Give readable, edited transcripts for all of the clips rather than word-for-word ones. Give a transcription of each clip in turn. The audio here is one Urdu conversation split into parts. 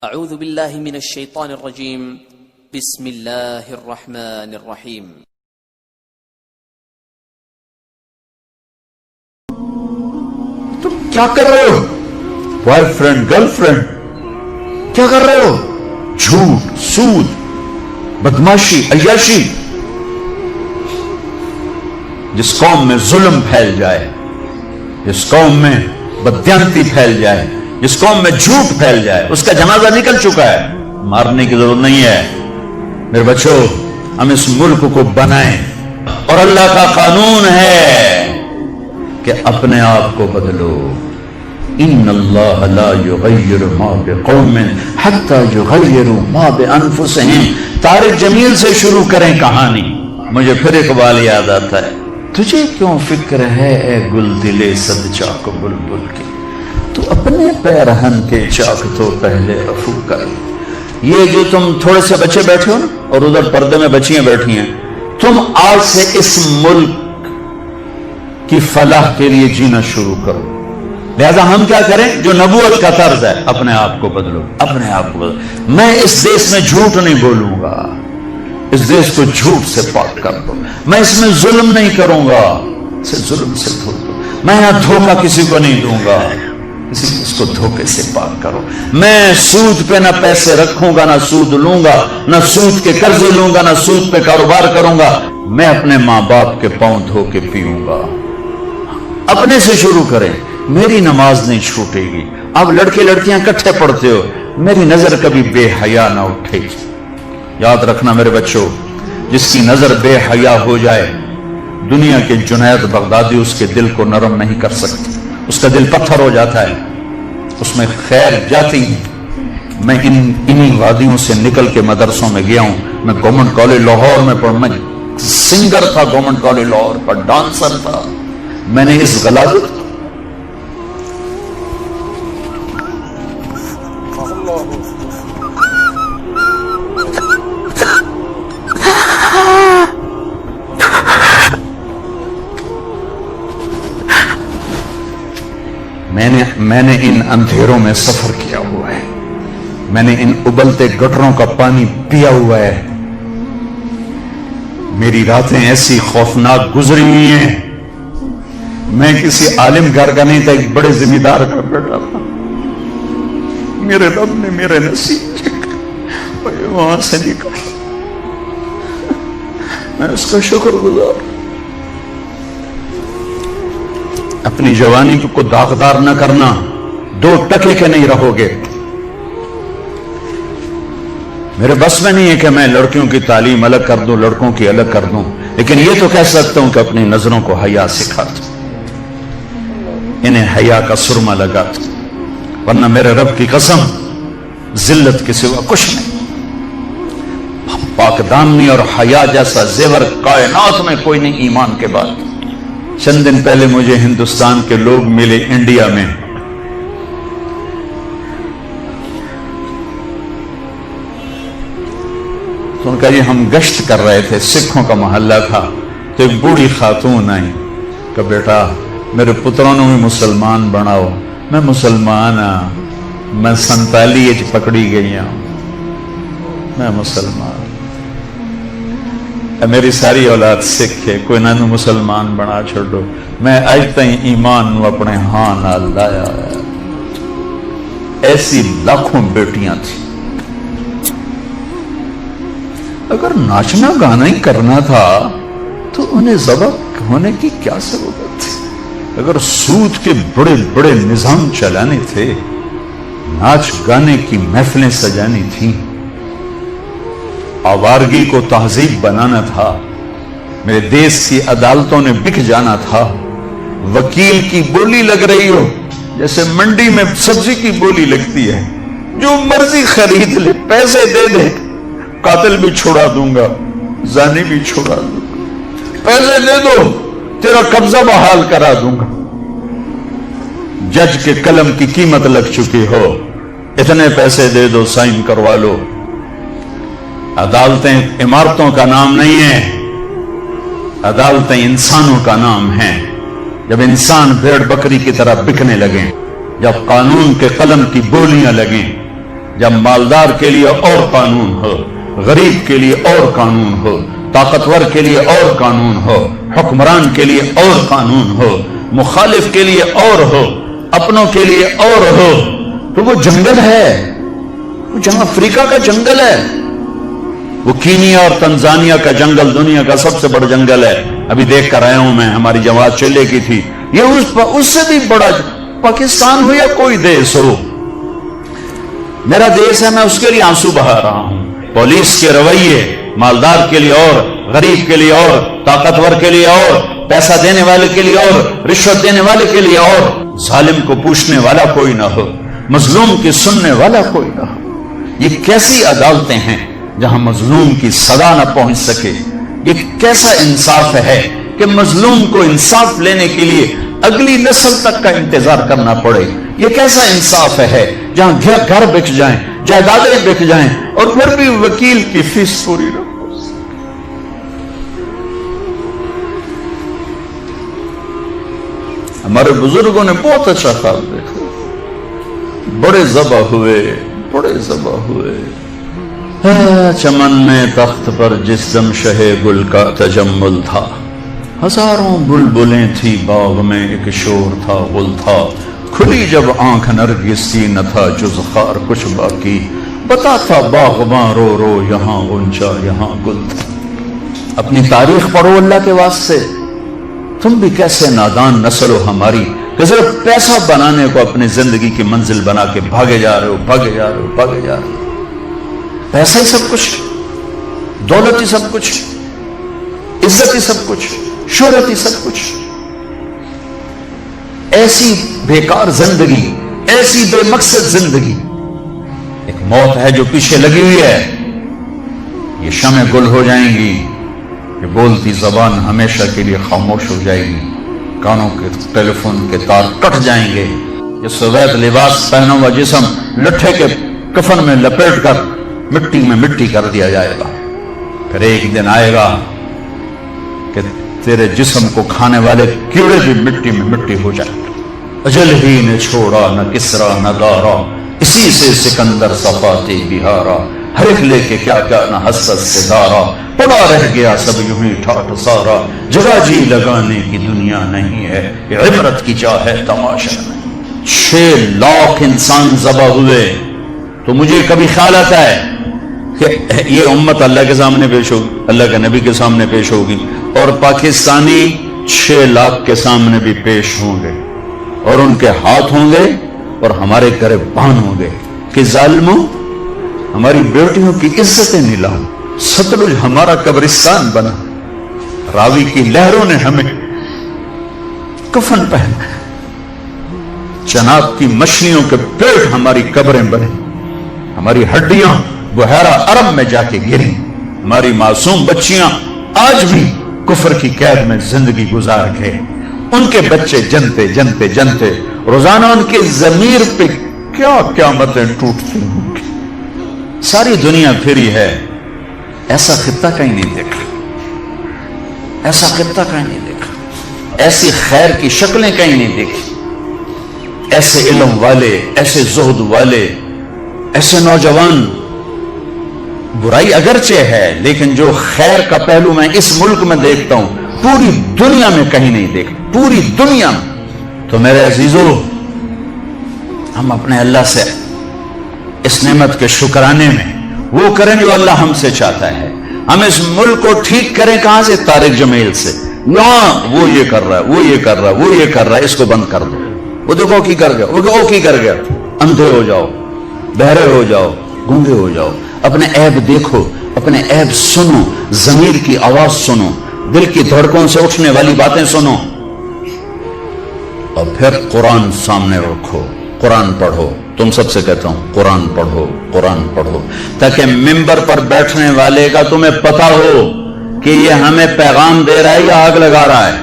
اعوذ باللہ من الشیطان الرجیم بسم اللہ الرحمن الرحیم تم کیا کر رہے ہو؟ بوائے فرینڈ گرل فرینڈ کیا کر رہے ہو؟ جھوٹ، سود، بدماشی، عیاشی. جس قوم میں ظلم پھیل جائے، جس قوم میں بددیانتی پھیل جائے، جس قوم میں جھوٹ پھیل جائے، اس کا جنازہ نکل چکا ہے، مارنے کی ضرورت نہیں ہے. میرے بچوں، ہم اس ملک کو بنائیں، اور اللہ کا قانون ہے کہ اپنے آپ کو بدلو. ان اللہ لا یغیر ما بقوم حتی یغیروا ما بانفسہم. طارق جمیل سے شروع کریں کہانی. مجھے پھر اقبال یاد آتا ہے. تجھے کیوں فکر ہے اے گل دلے صد چاک بلبل کی، تو اپنے پیرہن کے چاک تو پہلے رفو کر. یہ جو تم تھوڑے سے بچے بیٹھے ہو نا، اور ادھر پردے میں بچیاں بیٹھی ہیں، تم آج سے اس ملک کی فلاح کے لیے جینا شروع کرو. لہذا ہم کیا کریں؟ جو نبوت کا طرز ہے، اپنے آپ کو بدلو، اپنے آپ کو بدلو. میں اس دیش میں جھوٹ نہیں بولوں گا، اس دیش کو جھوٹ سے پاک کر دو. میں اس میں ظلم نہیں کروں گا، اسے ظلم سے دھو دو. میں یہاں دھوکہ کسی کو نہیں دوں گا، اس کو دھوکے سے پاک کرو. میں سود پہ نہ پیسے رکھوں گا، نہ سود لوں گا، نہ سود کے قرضے لوں گا، نہ سود پہ کاروبار کروں گا. میں اپنے ماں باپ کے پاؤں دھو کے پیوں گا. اپنے سے شروع کریں. میری نماز نہیں چھوٹے گی. اب لڑکے لڑکیاں کٹھے پڑھتے ہو، میری نظر کبھی بے حیا نہ اٹھے گی. یاد رکھنا میرے بچوں، جس کی نظر بے حیا ہو جائے، دنیا کے جنید بغدادی اس کے دل کو نرم نہیں کر سکتے. اس کا دل پتھر ہو جاتا ہے، اس میں خیر جاتی. میں انہی وادیوں سے نکل کے مدرسوں میں گیا ہوں. میں گورنمنٹ کالج لاہور میں پڑھا، میں سنگر تھا گورنمنٹ کالج لاہور کا، ڈانسر تھا. میں نے اس غلاظت میں نے ان اندھیروں میں سفر کیا ہوا ہے. میں نے ان ابلتے گٹروں کا پانی پیا ہوا ہے. میری راتیں ایسی خوفناک گزری ہوئی ہیں. میں کسی عالم گھر کا نہیں تھا، ایک بڑے ذمہ دار کا بیٹا تھا. میرے رب نے میرے نصیب وہاں سے نکالا. میں اس کا شکر گزار. اپنی جوانی کو داغدار نہ کرنا، 2 ٹکے کے نہیں رہو گے. میرے بس میں نہیں ہے کہ میں لڑکیوں کی تعلیم الگ کر دوں، لڑکوں کی الگ کر دوں، لیکن یہ تو کہہ سکتا ہوں کہ اپنی نظروں کو حیا سکھا دوں، انہیں حیا کا سرما لگا دوں. ورنہ میرے رب کی قسم، ذلت کے سوا کچھ نہیں. پاک دامنی اور حیا جیسا زیور کائنات میں کوئی نہیں ایمان کے بعد. چند دن پہلے مجھے ہندوستان کے لوگ ملے انڈیا میں. تو ان کا یہ ہم گشت کر رہے تھے، سکھوں کا محلہ تھا. تو ایک بوڑھی خاتون آئی کہ بیٹا میرے پتروں نے بھی مسلمان بناؤ. میں مسلمان ہاں، میں 47 پکڑی گئی ہوں، میں مسلمان. میری ساری اولاد سکھ ہے، کوئی نہ مسلمان بنا چھوڑو. میں آج تائیں ایمان نو اپنے ہاں نہ لایا. ایسی لاکھوں بیٹیاں تھیں. اگر ناچنا گانا ہی کرنا تھا تو انہیں ذبح ہونے کی کیا ضرورت تھی؟ اگر سود کے بڑے بڑے نظام چلانے تھے، ناچ گانے کی محفلیں سجانی تھیں، آوارگی کو تہذیب بنانا تھا، میرے دیش کی عدالتوں نے بک جانا تھا. وکیل کی بولی لگ رہی ہو جیسے منڈی میں سبزی کی بولی لگتی ہے، جو مرضی خرید لے، پیسے دے دے، قاتل بھی چھوڑا دوں گا، زانی بھی چھوڑا دوں گا، پیسے دے دو تیرا قبضہ بحال کرا دوں گا. جج کے قلم کی قیمت لگ چکی ہو، اتنے پیسے دے دو، سائن کروا لو. عدالتیں عمارتوں کا نام نہیں ہیں، عدالتیں انسانوں کا نام ہیں. جب انسان بھیڑ بکری کی طرح بکنے لگیں، جب قانون کے قلم کی بولیاں لگیں، جب مالدار کے لیے اور قانون ہو، غریب کے لیے اور قانون ہو، طاقتور کے لیے اور قانون ہو، حکمران کے لیے اور قانون ہو، مخالف کے لیے اور ہو، اپنوں کے لیے اور ہو، تو وہ جنگل ہے، وہ جہاں افریقہ کا جنگل ہے، وہ کینیا اور تنزانیہ کا جنگل دنیا کا سب سے بڑا جنگل ہے. ابھی دیکھ کر آیا ہوں میں، ہماری جماعت چلے کی تھی. یہ اس سے بھی بڑا پاکستان ہو یا کوئی دیش ہو، میرا دیش ہے، میں اس کے لیے آنسو بہا رہا ہوں. پولیس کے رویے مالدار کے لیے اور، غریب کے لیے اور، طاقتور کے لیے اور، پیسہ دینے والے کے لیے اور، رشوت دینے والے کے لیے اور، ظالم کو پوچھنے والا کوئی نہ ہو، مظلوم کی سننے والا کوئی نہ ہو. یہ کیسی عدالتیں ہیں جہاں مظلوم کی صدا نہ پہنچ سکے؟ یہ کیسا انصاف ہے کہ مظلوم کو انصاف لینے کے لیے اگلی نسل تک کا انتظار کرنا پڑے؟ یہ کیسا انصاف ہے جہاں گھر بک جائیں، جائیدادیں بک جائیں اور پھر بھی وکیل کی فیس پوری نہ ہو؟ ہمارے بزرگوں نے بہت اچھا خواب دیکھا، بڑے ذبح ہوئے، بڑے ذبح ہوئے. چمن میں تخت پر جس دم شہ گل کا تجمل تھا، ہزاروں بلبلیں تھی باغ میں، ایک شور تھا غل تھا، کھلی جب آنکھ نرگس سی نہ تھا جز خار کچھ باقی، بتا تھا باغباں رو رو یہاں غنچہ یہاں گل تھا. اپنی تاریخ پڑھو اللہ کے واسطے. تم بھی کیسے نادان نسل ہو ہماری کہ صرف پیسہ بنانے کو اپنی زندگی کی منزل بنا کے بھاگے جا رہے ہو، بھاگے جا رہے ہو، بھاگے جا رہے ہو. پیسہ ہی سب کچھ، دولت ہی سب کچھ، عزت ہی سب کچھ، شہرت ہی سب کچھ. ایسی بیکار زندگی، ایسی بے مقصد زندگی. ایک موت ہے جو پیچھے لگی ہوئی ہے. یہ شمع گل ہو جائیں گی، یہ بولتی زبان ہمیشہ کے لیے خاموش ہو جائے گی، کانوں کے ٹیلی فون کے تار کٹ جائیں گے، یہ سفید لباس پہنا ہوا جسم لٹھے کے کفن میں لپیٹ کر مٹی میں مٹی کر دیا جائے گا. پھر ایک دن آئے گا کہ تیرے جسم کو کھانے والے کیڑے بھی مٹی میں مٹی ہو جائیں گے. اجل ہی نے چھوڑا نہ کسرا نہ دارا، اسی سے سکندر صفاتی بہارا، ہر ایک لے کے کیا کیا نہ حسرت سے دارا، پڑا رہ گیا سب یوں ہی ٹھاٹ سارا، جگہ جی لگانے کی دنیا نہیں ہے، یہ عبرت کی جا ہے تماشا نہیں. 6 لاکھ انسان ذبح ہوئے. تو مجھے کبھی خیال آتا ہے کہ یہ امت اللہ کے سامنے پیش ہوگی، اللہ کے نبی کے سامنے پیش ہوگی، اور پاکستانی 6 لاکھ کے سامنے بھی پیش ہوں گے، اور ان کے ہاتھ ہوں گے اور ہمارے گریبان ہوں گے کہ ظالموں ہماری بیٹیوں کی عزتیں نیلام، ستلج ہمارا قبرستان بنا، راوی کی لہروں نے ہمیں کفن پہنا، چناب کی مچھلیوں کے پیٹ ہماری قبریں بنے، ہماری ہڈیاں بحیرہ عرب میں جا کے گریں، ہماری معصوم بچیاں آج بھی کفر کی قید میں زندگی گزار گئے، ان کے بچے جنتے جنتے جنتے روزانہ ان کے ضمیر پہ کیا قیامتیں ٹوٹتی ہوں گی. ساری دنیا پھری ہے، ایسا خطہ کہیں نہیں دیکھا، ایسا خطہ کہیں نہیں دیکھا، ایسی خیر کی شکلیں کہیں نہیں دیکھی، ایسے علم والے، ایسے زہد والے، ایسے نوجوان. برائی اگرچہ ہے لیکن جو خیر کا پہلو میں اس ملک میں دیکھتا ہوں پوری دنیا میں کہیں نہیں دیکھتا، پوری دنیا میں. تو میرے عزیزو، ہم اپنے اللہ سے اس نعمت کے شکرانے میں وہ کریں جو اللہ ہم سے چاہتا ہے. ہم اس ملک کو ٹھیک کریں کہاں سے؟ طارق جمیل سے. وہ یہ کر رہا ہے، وہ یہ کر رہا ہے، وہ یہ کر رہا ہے، اس کو بند کر دو. وہ دیکھو کی کر گیا، وہ کی کر گیا. اندھے ہو جاؤ، بہرے ہو جاؤ، گونگے ہو جاؤ. اپنے عیب دیکھو، اپنے عیب سنو، ضمیر کی آواز سنو، دل کی دھڑکن سے اٹھنے والی باتیں سنو، اور پھر قرآن سامنے رکھو، قرآن پڑھو. تم سب سے کہتا ہوں قرآن پڑھو، قرآن پڑھو، تاکہ ممبر پر بیٹھنے والے کا تمہیں پتا ہو کہ یہ ہمیں پیغام دے رہا ہے یا آگ لگا رہا ہے،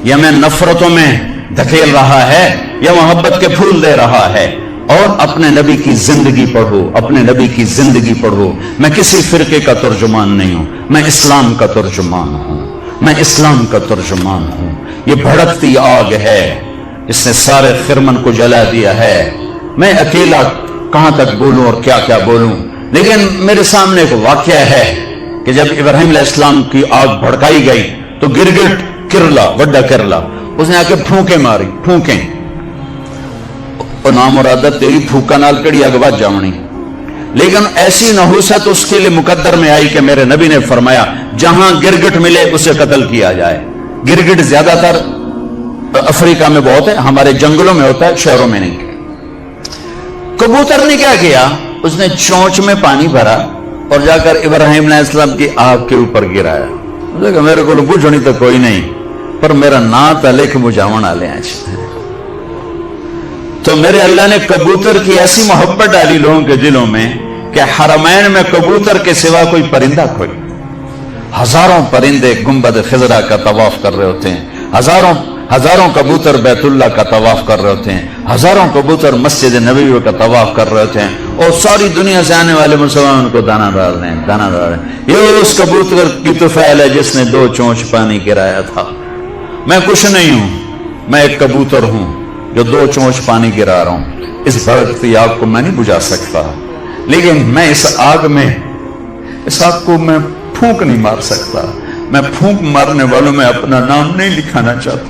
یہ ہمیں نفرتوں میں دھکیل رہا ہے یا محبت کے پھول دے رہا ہے. اور اپنے نبی کی زندگی پڑھو، اپنے نبی کی زندگی پڑھو. میں کسی فرقے کا ترجمان نہیں ہوں، میں اسلام کا ترجمان ہوں، میں اسلام کا ترجمان ہوں. یہ بھڑکتی آگ ہے، اس نے سارے خرمن کو جلا دیا ہے. میں اکیلا کہاں تک بولوں اور کیا کیا بولوں. لیکن میرے سامنے ایک واقعہ ہے کہ جب ابراہیم علیہ السلام کی آگ بھڑکائی گئی تو گرگٹ کرلا وڈا کرلا اس نے آ کے پھونکے ماری, پھونکیں اور نام مرادت تیری پھوکا نال کڑی اگ بچ جاونی. لیکن ایسی نحوست اس کے لیے مقدر میں آئی کہ میرے نبی نے فرمایا جہاں گرگٹ ملے اسے قتل کیا جائے. گرگٹ زیادہ تر افریقہ میں بہت ہے, ہمارے جنگلوں میں ہوتا ہے, شہروں میں نہیں. کبوتر نے کیا کیا, اس نے چونچ میں پانی بھرا اور جا کر ابراہیم علیہ السلام کی آگ کے اوپر گرایا. میرے کو پوچھنی تو کوئی نہیں, پر میرا نا تلک مجاون آلے ہیں. تو میرے اللہ نے کبوتر کی ایسی محبت ڈالی لوگوں کے دلوں میں کہ حرمین میں کبوتر کے سوا کوئی پرندہ کوئی. ہزاروں پرندے گنبد خضرا کا طواف کر رہے ہوتے ہیں, ہزاروں کبوتر بیت اللہ کا طواف کر رہے ہوتے ہیں, ہزاروں کبوتر مسجد نبوی کا طواف کر رہے ہوتے ہیں, اور ساری دنیا سے آنے والے مسلمان کو دانا ڈال رہے ہیں, دانا ڈال رہے ہیں. یہ اس کبوتر کی طفیل ہے جس نے 2 چونچ پانی گرایا تھا. میں کچھ نہیں ہوں, میں ایک کبوتر ہوں جو 2 چونچ پانی گرا رہا ہوں. اس بھڑکتی آگ کو میں نہیں بجھا سکتا, لیکن میں اس آگ کو میں پھونک نہیں مار سکتا. میں پھونک مارنے والوں میں اپنا نام نہیں لکھانا چاہتا.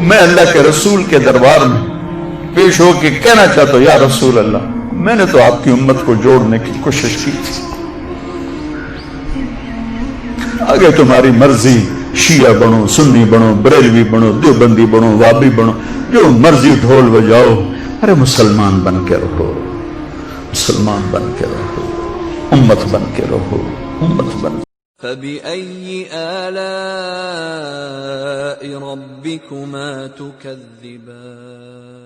میں اللہ کے رسول کے دربار میں پیش ہو کے کہنا چاہتا ہوں, یا رسول اللہ, میں نے تو آپ کی امت کو جوڑنے کی کوشش کی تھی, آگے تمہاری مرضی, شیعہ بنو, سنی بنو, بریلوی بنو, دیوبندی بنو, وابی بنو, جو مرضی ڈھول بجاؤ, ارے مسلمان بن کے رہو, مسلمان بن کے رہو, امت بن کے رہو, امت بن. فَبِأَيِّ آلَاءِ رَبِّكُمَا تُكَذِّبَانِ